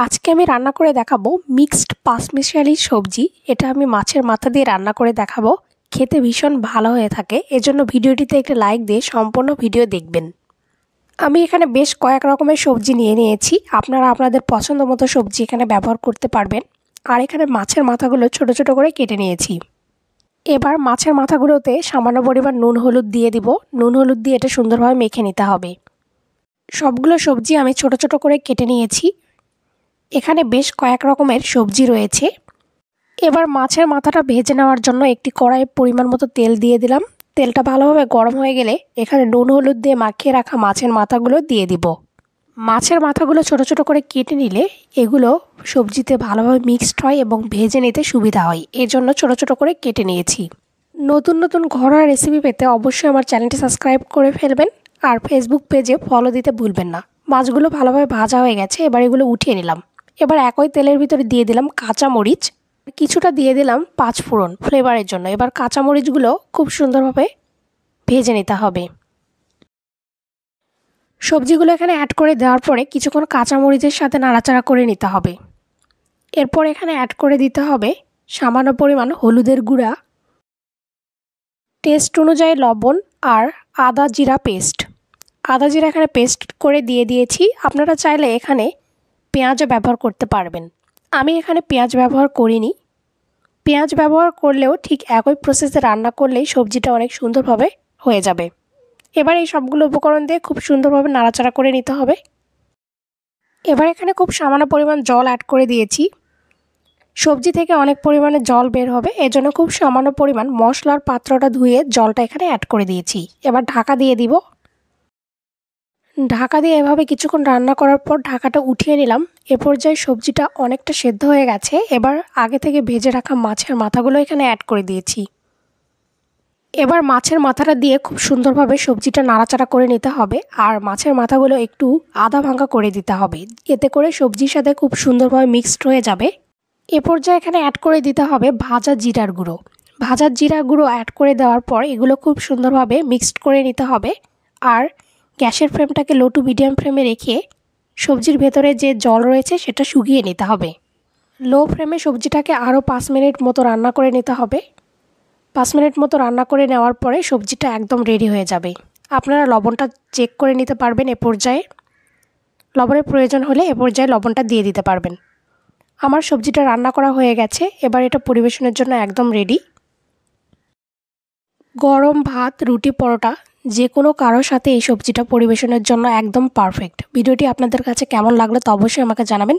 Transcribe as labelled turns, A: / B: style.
A: আজকে আমি রান্না করে দেখাবো মিক্সড পাঁচমিশালি সবজি। এটা আমি মাছের মাথা দিয়ে রান্না করে দেখাবো। খেতে ভীষণ ভালো হয়ে থাকে, এজন্য ভিডিওটিতে একটা লাইক দিয়ে সম্পূর্ণ ভিডিও দেখবেন। আমি এখানে বেশ কয়েক রকমের সবজি নিয়েছি। আপনারা আপনাদের পছন্দ মতো সবজি এখানে ব্যবহার করতে পারবেন। আর এখানে মাছের মাথাগুলো ছোট ছোট করে কেটে নিয়েছি। এবার মাছের মাথাগুলোতে সামান্য পরিমাণ নুন হলুদ দিয়ে দিব। নুন হলুদ দিয়ে এটা সুন্দরভাবে মেখে নিতে হবে। সবগুলো সবজি আমি ছোট ছোট করে কেটে নিয়েছি। এখানে বেশ কয়েক রকমের সবজি রয়েছে। এবার মাছের মাথাটা ভেজে নেওয়ার জন্য একটি কড়াইয়ে পরিমাণ মতো তেল দিয়ে দিলাম। তেলটা ভালোভাবে গরম হয়ে গেলে এখানে নুন হলুদ দিয়ে মাখিয়ে রাখা মাছের মাথাগুলো দিয়ে দিব। মাছের মাথাগুলো ছোট ছোট করে কেটে নিলে এগুলো সবজিতে ভালোভাবে মিক্সড হয় এবং ভেজে নিতে সুবিধা হয়, এজন্য ছোট ছোট করে কেটে নিয়েছি। নতুন নতুন ঘরোয়া রেসিপি পেতে অবশ্যই আমার চ্যানেলটি সাবস্ক্রাইব করে ফেলবেন আর ফেসবুক পেজে ফলো দিতে ভুলবেন না। মাছগুলো ভালোভাবে ভাজা হয়ে গেছে, এবার এগুলো উঠিয়ে নিলাম। এবার একই তেলের ভিতরে দিয়ে দিলাম কাঁচামরিচ, কিছুটা দিয়ে দিলাম পাঁচফোড়ন ফ্লেভারের জন্য। এবার কাঁচামরিচগুলো খুব সুন্দরভাবে ভেজে নিতে হবে। সবজিগুলো এখানে অ্যাড করে দেওয়ার পরে কিছুক্ষণ কাঁচামরিচের সাথে নাড়াচাড়া করে নিতে হবে। এরপর এখানে অ্যাড করে দিতে হবে সামান্য পরিমাণ হলুদের গুঁড়া, টেস্ট অনুযায়ী লবণ আর আদা জিরা পেস্ট। আদা জিরা এখানে পেস্ট করে দিয়ে দিয়েছি। আপনারা চাইলে এখানে পেঁয়াজও ব্যবহার করতে পারবেন। আমি এখানে পেঁয়াজ ব্যবহার করিনি। পেঁয়াজ ব্যবহার করলেও ঠিক একই প্রসেসে রান্না করলেই সবজিটা অনেক সুন্দরভাবে হয়ে যাবে। এবার এই সবগুলো উপকরণ দিয়ে খুব সুন্দরভাবে নাড়াচাড়া করে নিতে হবে। এবার এখানে খুব সামান্য পরিমাণ জল অ্যাড করে দিয়েছি। সবজি থেকে অনেক পরিমাণে জল বের হবে, এজন্য খুব সামান্য পরিমাণ মশলার পাত্রটা ধুয়ে জলটা এখানে অ্যাড করে দিয়েছি। এবার ঢাকা দিয়ে দিব। ঢাকা দিয়ে এভাবে কিছুক্ষণ রান্না করার পর ঢাকাটা উঠিয়ে নিলাম। এ পর্যায়ে সবজিটা অনেকটা সেদ্ধ হয়ে গেছে। এবার আগে থেকে ভেজে রাখা মাছের মাথাগুলো এখানে অ্যাড করে দিয়েছি। এবার মাছের মাথাটা দিয়ে খুব সুন্দরভাবে সবজিটা নাড়াচাড়া করে নিতে হবে আর মাছের মাথাগুলো একটু আধা ভাঙা করে দিতে হবে, এতে করে সবজির সাথে খুব সুন্দরভাবে মিক্সড হয়ে যাবে। এ পর্যায়ে এখানে অ্যাড করে দিতে হবে ভাজা জিরার গুঁড়ো। ভাজা জিরা গুঁড়ো অ্যাড করে দেওয়ার পর এগুলো খুব সুন্দরভাবে মিক্সড করে নিতে হবে। আর গ্যাসের ফ্লেমটাকে লো টু মিডিয়াম ফ্লেমে রেখে সবজির ভেতরে যে জল রয়েছে সেটা শুকিয়ে নিতে হবে। লো ফ্লেমে সবজিটাকে আরও 5 মিনিট মতো রান্না করে নিতে হবে। 5 মিনিট মতো রান্না করে নেওয়ার পরে সবজিটা একদম রেডি হয়ে যাবে। আপনারা লবণটা চেক করে নিতে পারবেন। এ পর্যায়ে লবণের প্রয়োজন হলে এ পর্যায়ে লবণটা দিয়ে দিতে পারবেন। আমার সবজিটা রান্না করা হয়ে গেছে। এবার এটা পরিবেশনের জন্য একদম রেডি। গরম ভাত, রুটি, পরোটা যে কোনো কারোর সাথে এই সবজিটা পরিবেশনের জন্য একদম পারফেক্ট। ভিডিওটি আপনাদের কাছে কেমন লাগলো তা অবশ্যই আমাকে জানাবেন।